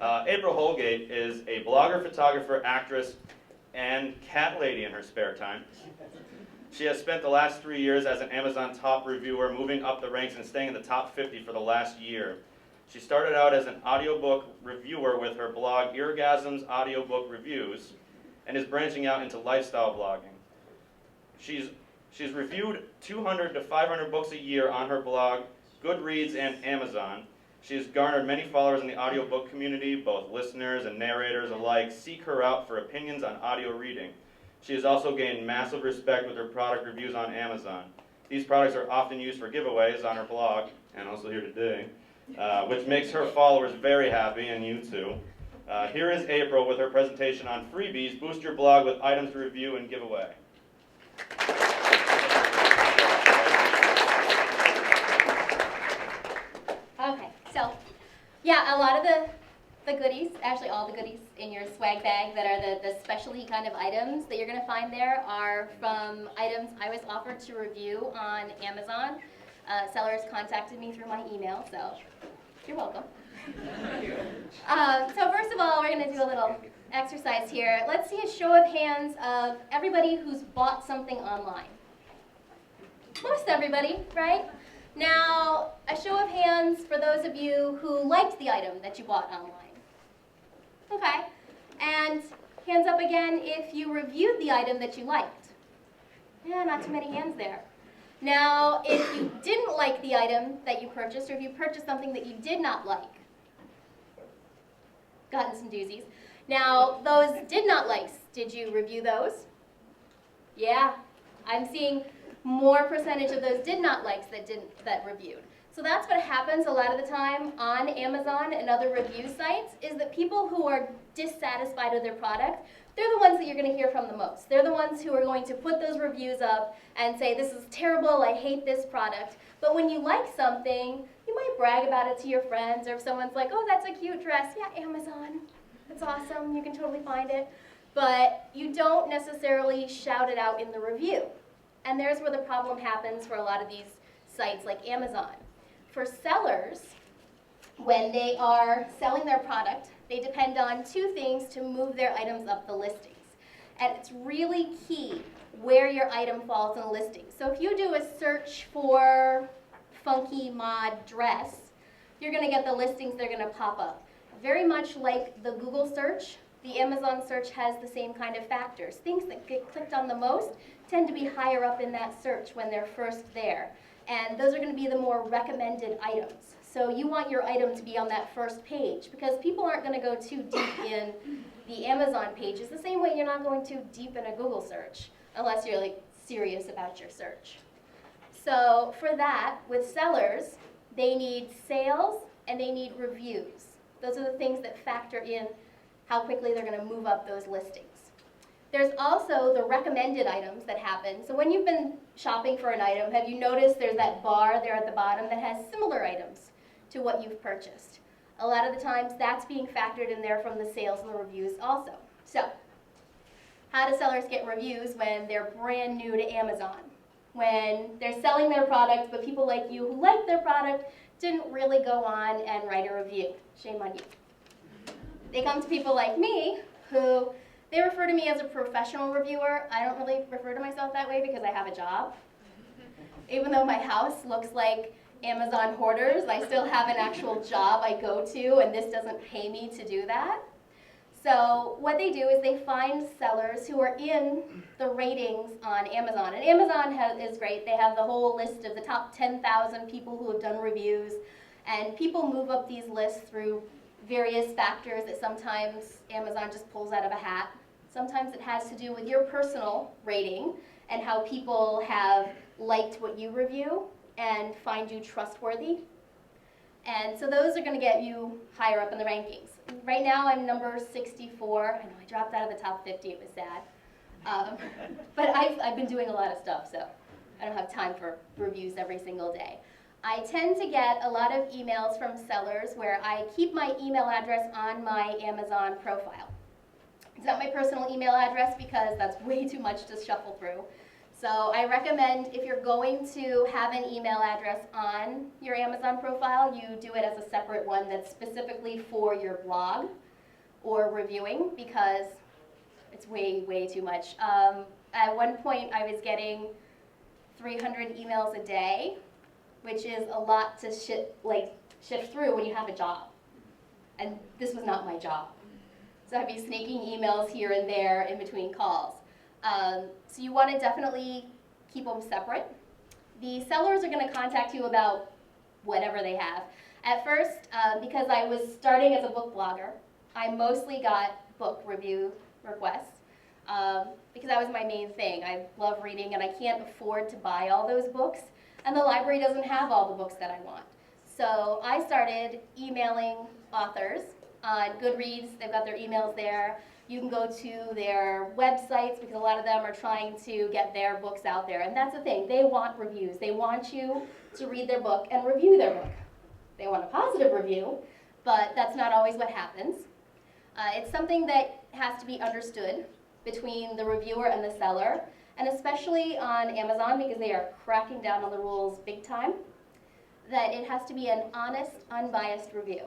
April Holgate is a blogger, photographer, actress, and cat lady in her spare time. She has spent the last 3 years as an Amazon top reviewer, moving up the ranks and staying in the top 50 for the last year. She started out as an audiobook reviewer with her blog Eargasms Audiobook Reviews, and is branching out into lifestyle blogging. She's reviewed 200 to 500 books a year on her blog, Goodreads, and Amazon. She has garnered many followers in the audiobook community. Both listeners and narrators alike seek her out for opinions on audio reading. She has also gained massive respect with her product reviews on Amazon. These products are often used for giveaways on her blog, and also here today, which makes her followers very happy, and you too. Here is April with her presentation on freebies. Boost your blog with items to review and give away. Okay, so yeah, a lot of the goodies, actually all the goodies in your swag bag that are the specialty kind of items that you're going to find there are from items I was offered to review on Amazon. Sellers contacted me through my email, so you're welcome. So first of all, we're going to do a little exercise here. Let's see a show of hands of everybody who's bought something online. Most everybody, right? Now, a show of hands for those of you who liked the item that you bought online. Okay, and hands up again if you reviewed the item that you liked. Yeah, not too many hands there. Now, if you didn't like the item that you purchased, or if you purchased something that you did not like, gotten some doozies. Now, those did not likes, did you review those? Yeah, I'm seeing more percentage of those did not likes that reviewed. So that's what happens a lot of the time on Amazon and other review sites, is that people who are dissatisfied with their product, they're the ones that you're going to hear from the most. They're the ones who are going to put those reviews up and say, this is terrible, I hate this product. But when you like something, you might brag about it to your friends, or if someone's like, oh, that's a cute dress. Yeah, Amazon, it's awesome, you can totally find it. But you don't necessarily shout it out in the review. And there's where the problem happens for a lot of these sites like Amazon. For sellers, when they are selling their product, they depend on two things to move their items up the listings. And it's really key where your item falls in the listing. So if you do a search for funky mod dress, you're going to get the listings that are going to pop up. Very much like the Google search, the Amazon search has the same kind of factors. Things that get clicked on the most tend to be higher up in that search when they're first there. And those are going to be the more recommended items. So you want your item to be on that first page, because people aren't going to go too deep in the Amazon pages the same way you're not going too deep in a Google search, unless you're like serious about your search. So for that, with sellers, they need sales and they need reviews. Those are the things that factor in how quickly they're going to move up those listings. There's also the recommended items that happen. So when you've been shopping for an item, have you noticed there's that bar there at the bottom that has similar items to what you've purchased? A lot of the times that's being factored in there from the sales and the reviews also. So how do sellers get reviews when they're brand new to Amazon? When they're selling their product, but people like you who like their product didn't really go on and write a review. Shame on you. They come to people like me who they refer to me as a professional reviewer. I don't really refer to myself that way because I have a job. Even though my house looks like Amazon hoarders, I still have an actual job I go to, and this doesn't pay me to do that. So what they do is they find sellers who are in the ratings on Amazon. And Amazon is great. They have the whole list of the top 10,000 people who have done reviews. And people move up these lists through various factors that sometimes Amazon just pulls out of a hat. Sometimes it has to do with your personal rating and how people have liked what you review and find you trustworthy. And so those are going to get you higher up in the rankings. Right now I'm number 64. I know I dropped out of the top 50. It was sad. But I've been doing a lot of stuff, so I don't have time for reviews every single day. I tend to get a lot of emails from sellers where I keep my email address on my Amazon profile. It's not my personal email address because that's way too much to shuffle through. So I recommend if you're going to have an email address on your Amazon profile, you do it as a separate one that's specifically for your blog or reviewing, because it's way, way too much. At one point I was getting 300 emails a day, which is a lot to shift through when you have a job. And this was not my job. So I'd be sneaking emails here and there in between calls. So you want to definitely keep them separate. The sellers are going to contact you about whatever they have. At first, because I was starting as a book blogger, I mostly got book review requests because that was my main thing. I love reading and I can't afford to buy all those books, and the library doesn't have all the books that I want. So I started emailing authors on Goodreads. They've got their emails there. You can go to their websites because a lot of them are trying to get their books out there. And that's the thing, they want reviews. They want you to read their book and review their book. They want a positive review, but that's not always what happens. It's something that has to be understood between the reviewer and the seller, and especially on Amazon because they are cracking down on the rules big time, that it has to be an honest, unbiased review.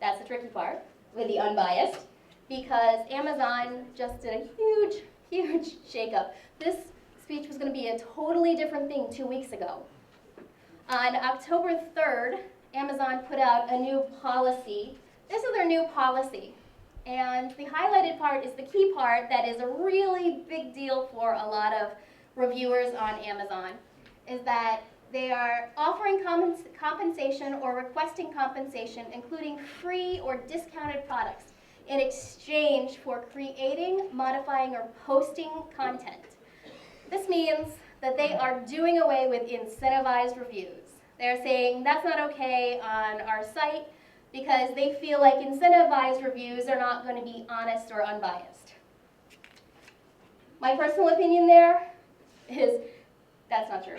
That's the tricky part with the unbiased, because Amazon just did a huge, huge shakeup. This speech was going to be a totally different thing 2 weeks ago. On October 3rd, Amazon put out a new policy. This is their new policy. And the highlighted part is the key part that is a really big deal for a lot of reviewers on Amazon, is that they are offering compensation or requesting compensation, including free or discounted products, in exchange for creating, modifying, or posting content. This means that they are doing away with incentivized reviews. They're saying that's not okay on our site because they feel like incentivized reviews are not going to be honest or unbiased. My personal opinion there is that's not true.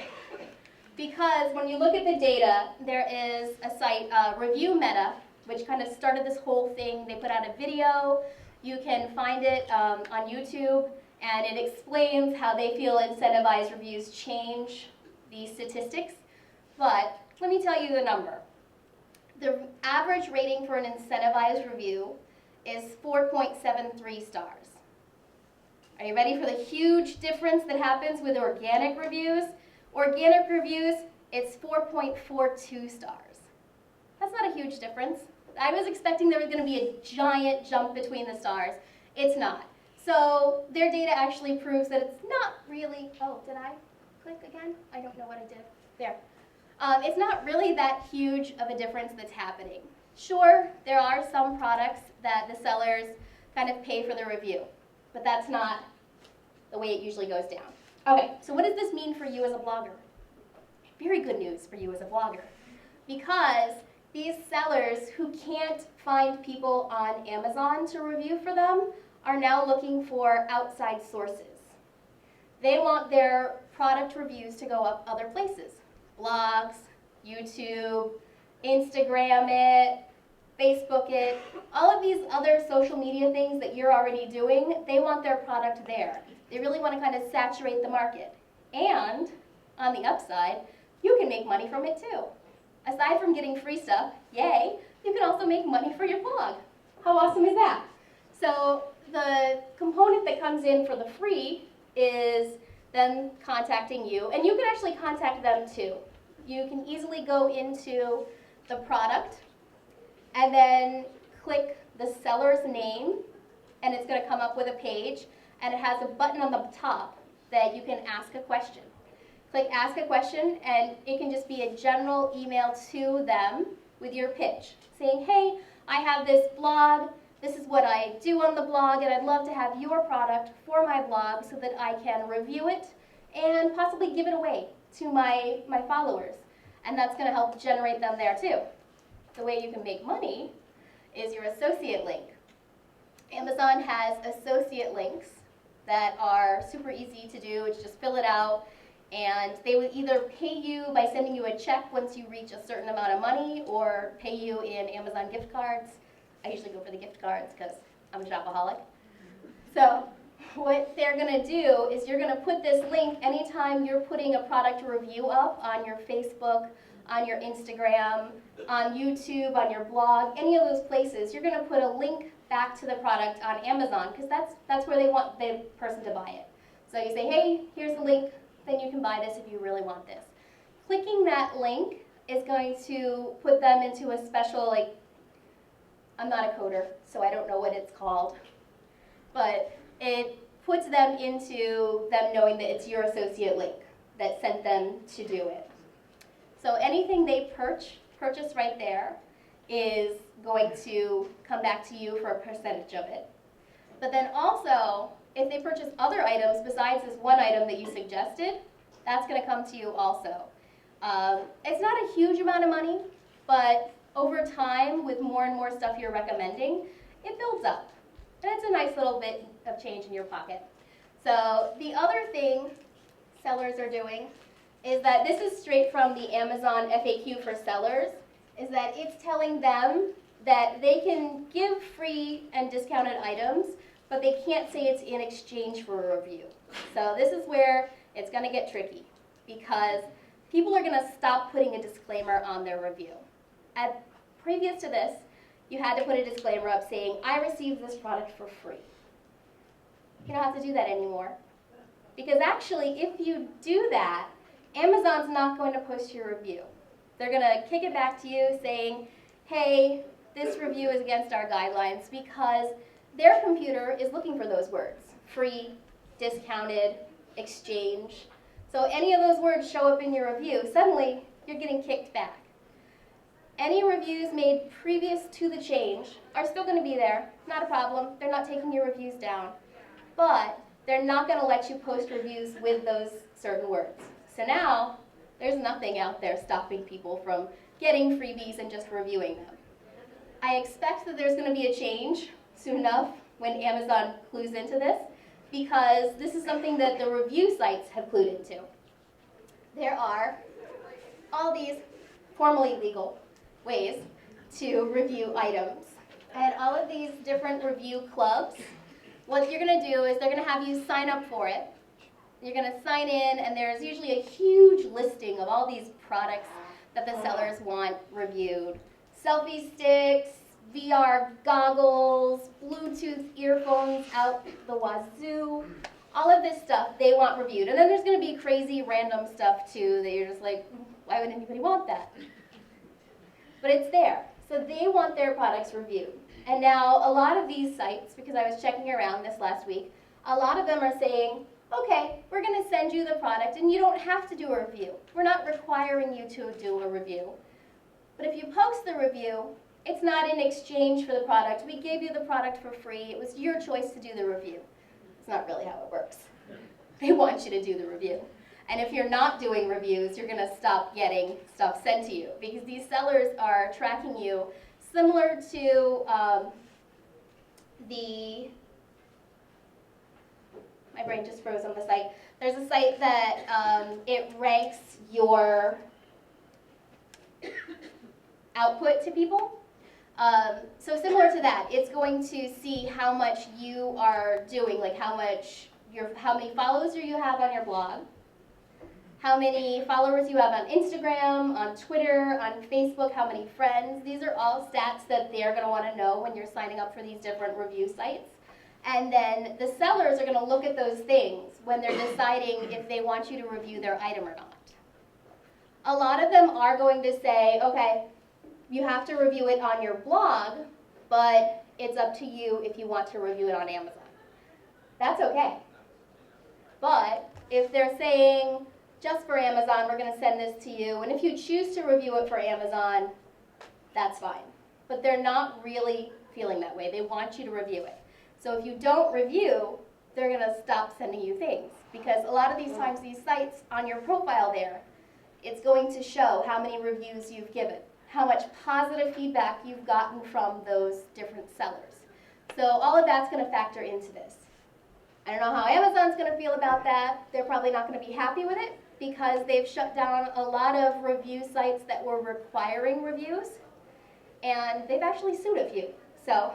Because when you look at the data, there is a site, Review Meta, which kind of started this whole thing. They put out a video. You can find it on YouTube, and it explains how they feel incentivized reviews change the statistics. But let me tell you the number. The average rating for an incentivized review is 4.73 stars. Are you ready for the huge difference that happens with organic reviews? Organic reviews, it's 4.42 stars. That's not a huge difference. I was expecting there was going to be a giant jump between the stars. It's not. So their data actually proves that it's not really, oh, did I click again? I don't know what I did. There. It's not really that huge of a difference that's happening. Sure, there are some products that the sellers kind of pay for the review, but that's not the way it usually goes down. Okay, so what does this mean for you as a blogger? Very good news for you as a blogger, because these sellers who can't find people on Amazon to review for them are now looking for outside sources. They want their product reviews to go up other places. Blogs, YouTube, Instagram it, Facebook it, all of these other social media things that you're already doing, they want their product there. They really want to kind of saturate the market. And on the upside, you can make money from it too. Aside from getting free stuff, yay, you can also make money for your blog. How awesome is that? So the component that comes in for the free is them contacting you, and you can actually contact them too. You can easily go into the product and then click the seller's name, and it's going to come up with a page, and it has a button on the top that you can ask a question. Click ask a question, and it can just be a general email to them with your pitch, saying, hey, I have this blog, this is what I do on the blog, and I'd love to have your product for my blog so that I can review it and possibly give it away to my followers. And that's going to help generate them there too. The way you can make money is your associate link. Amazon has associate links that are super easy to do. It's just fill it out, and they would either pay you by sending you a check once you reach a certain amount of money, or pay you in Amazon gift cards. I usually go for the gift cards because I'm a shopaholic. So what they're going to do is you're going to put this link anytime you're putting a product review up on your Facebook, on your Instagram, on YouTube, on your blog, any of those places. You're going to put a link back to the product on Amazon because that's where they want the person to buy it. So you say, hey, here's the link, then you can buy this if you really want this. Clicking that link is going to put them into a special, like, I'm not a coder, so I don't know what it's called, but it puts them into them knowing that it's your associate link that sent them to do it. So anything they purchase right there is going to come back to you for a percentage of it. But then also, if they purchase other items besides this one item that you suggested, that's going to come to you also. It's not a huge amount of money, but over time, with more and more stuff you're recommending, it builds up. And it's a nice little bit of change in your pocket. So the other thing sellers are doing is that this is straight from the Amazon FAQ for sellers, is that it's telling them that they can give free and discounted items, but they can't say it's in exchange for a review. So this is where it's going to get tricky, because people are going to stop putting a disclaimer on their review. Previous to this, you had to put a disclaimer up saying, I received this product for free. You don't have to do that anymore. Because actually, if you do that, Amazon's not going to post your review. They're going to kick it back to you saying, hey, this review is against our guidelines, because their computer is looking for those words. Free, discounted, exchange. So any of those words show up in your review, suddenly you're getting kicked back. Any reviews made previous to the change are still going to be there. Not a problem. They're not taking your reviews down. But they're not going to let you post reviews with those certain words. So now, there's nothing out there stopping people from getting freebies and just reviewing them. I expect that there's going to be a change soon enough when Amazon clues into this, because this is something that the review sites have clued into. There are all these formally legal ways to review items. And all of these different review clubs, what you're going to do is they're going to have you sign up for it. You're going to sign in, and there's usually a huge listing of all these products that the sellers want reviewed. Selfie sticks, VR goggles, Bluetooth earphones out the wazoo, all of this stuff they want reviewed. And then there's going to be crazy random stuff too that you're just like, why would anybody want that? But it's there. So they want their products reviewed. And now a lot of these sites, because I was checking around this last week, a lot of them are saying, okay, we're going to send you the product and you don't have to do a review. We're not requiring you to do a review. But if you post the review, it's not in exchange for the product. We gave you the product for free. It was your choice to do the review. It's not really how it works. They want you to do the review. And if you're not doing reviews, you're going to stop getting stuff sent to you, because these sellers are tracking you similar to my brain just froze on the site. There's a site that it ranks your output to people. So similar to that, it's going to see how much you are doing, like how many followers you have on your blog, how many followers you have on Instagram, on Twitter, on Facebook, how many friends. These are all stats that they're going to want to know when you're signing up for these different review sites. And then the sellers are going to look at those things when they're deciding if they want you to review their item or not. A lot of them are going to say, okay, you have to review it on your blog, but it's up to you if you want to review it on Amazon. That's okay. But if they're saying, just for Amazon, we're going to send this to you, and if you choose to review it for Amazon, that's fine. But they're not really feeling that way. They want you to review it. So if you don't review, they're going to stop sending you things. Because a lot of these times, these sites on your profile there, it's going to show how many reviews you've given, how much positive feedback you've gotten from those different sellers. So all of that's going to factor into this. I don't know how Amazon's going to feel about that. They're probably not going to be happy with it, because they've shut down a lot of review sites that were requiring reviews, and they've actually sued a few. So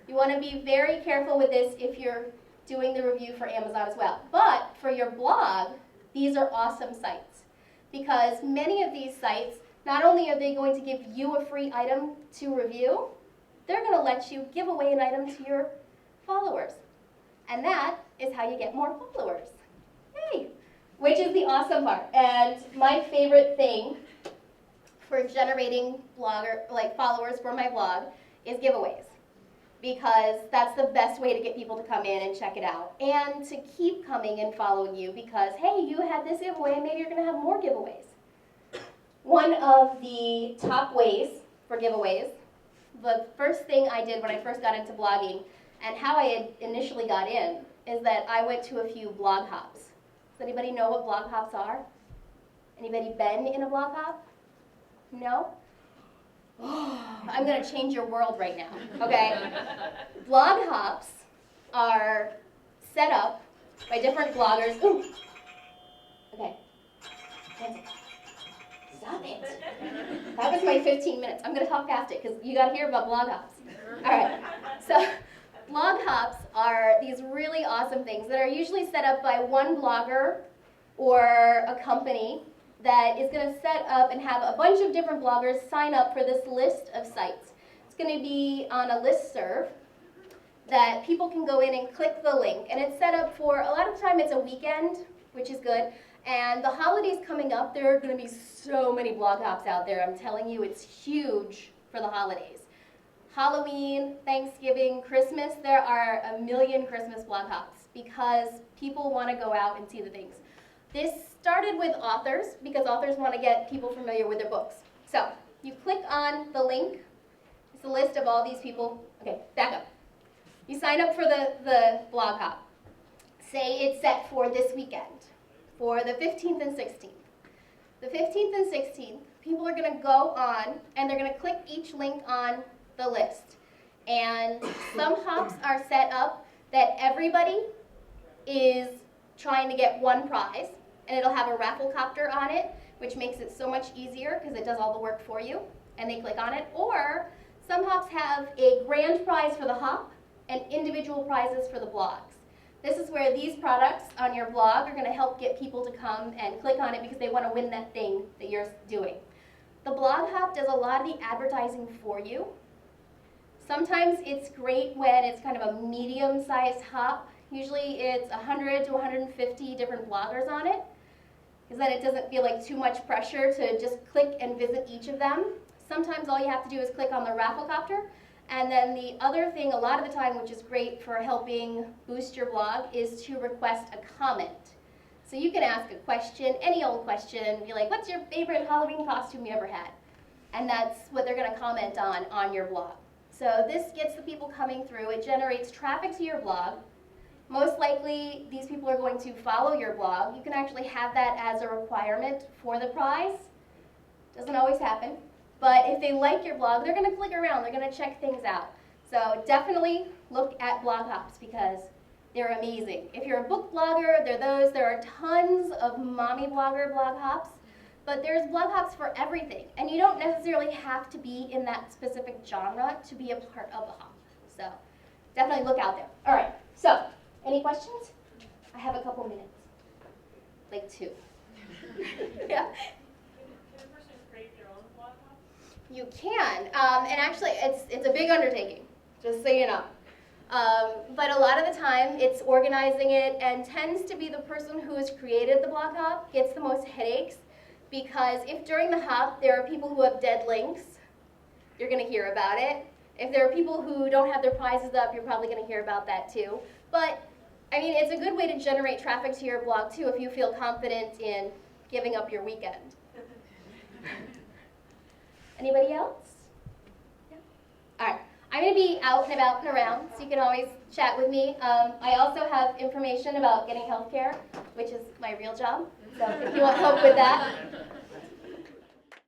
you want to be very careful with this if you're doing the review for Amazon as well. But for your blog, these are awesome sites because many of these sites, not only are they going to give you a free item to review, they're going to let you give away an item to your followers. And that is how you get more followers. Hey! Which is the awesome part. And my favorite thing for generating followers for my blog is giveaways. Because that's the best way to get people to come in and check it out. And to keep coming and following you because, hey, you had this giveaway, maybe you're going to have more giveaways. One of the top ways for giveaways, the first thing I did when I first got into blogging, and how I had initially got in, is that I went to a few blog hops. Does anybody know what blog hops are? Anybody been in a blog hop? No? Oh, I'm going to change your world right now, okay? Blog hops are set up by different bloggers. Ooh. Okay. Stop it. That was my 15 minutes. I'm going to talk past it because you got to hear about blog hops. All right. So blog hops are these really awesome things that are usually set up by one blogger or a company that is going to set up and have a bunch of different bloggers sign up for this list of sites. It's going to be on a listserv that people can go in and click the link. And it's set up for, a lot of the time it's a weekend, which is good. And the holidays coming up, there are going to be so many blog hops out there. I'm telling you, it's huge for the holidays. Halloween, Thanksgiving, Christmas, there are a million Christmas blog hops because people want to go out and see the things. This started with authors because authors want to get people familiar with their books. So you click on the link. It's a list of all these people. Okay, back up. You sign up for the blog hop. Say it's set for this weekend, for the 15th and 16th. The 15th and 16th, people are going to go on and they're going to click each link on the list. And some hops are set up that everybody is trying to get one prize. And it'll have a raffle copter on it, which makes it so much easier because it does all the work for you, and they click on it. Or some hops have a grand prize for the hop and individual prizes for the blogs. This is where these products on your blog are going to help get people to come and click on it because they want to win that thing that you're doing. The blog hop does a lot of the advertising for you. Sometimes it's great when it's kind of a medium-sized hop. Usually it's 100 to 150 different bloggers on it, because then it doesn't feel like too much pressure to just click and visit each of them. Sometimes all you have to do is click on the Rafflecopter, and then the other thing a lot of the time, which is great for helping boost your blog, is to request a comment. So you can ask a question, any old question, be like, what's your favorite Halloween costume you ever had? And that's what they're going to comment on your blog. So this gets the people coming through. It generates traffic to your blog. Most likely, these people are going to follow your blog. You can actually have that as a requirement for the prize. Doesn't always happen. But if they like your blog, they're going to click around. They're going to check things out. So definitely look at blog hops because they're amazing. If you're a book blogger, they're those. There are tons of mommy blogger blog hops. But there's blog hops for everything. And you don't necessarily have to be in that specific genre to be a part of a hop. So definitely look out there. All right. So any questions? I have a couple minutes. Like 2. Yeah? Can a person create their own blog hop? You can. And actually, it's a big undertaking, just so you know. But a lot of the time, it's organizing it and tends to be the person who has created the blog hop gets the most headaches. Because if during the hop there are people who have dead links, you're going to hear about it. If there are people who don't have their prizes up, you're probably going to hear about that too. But I mean, it's a good way to generate traffic to your blog too if you feel confident in giving up your weekend. Anybody else? Yeah. All right. I'm going to be out and about and around, so you can always chat with me. I also have information about getting health care, which is my real job. So if you want help with that,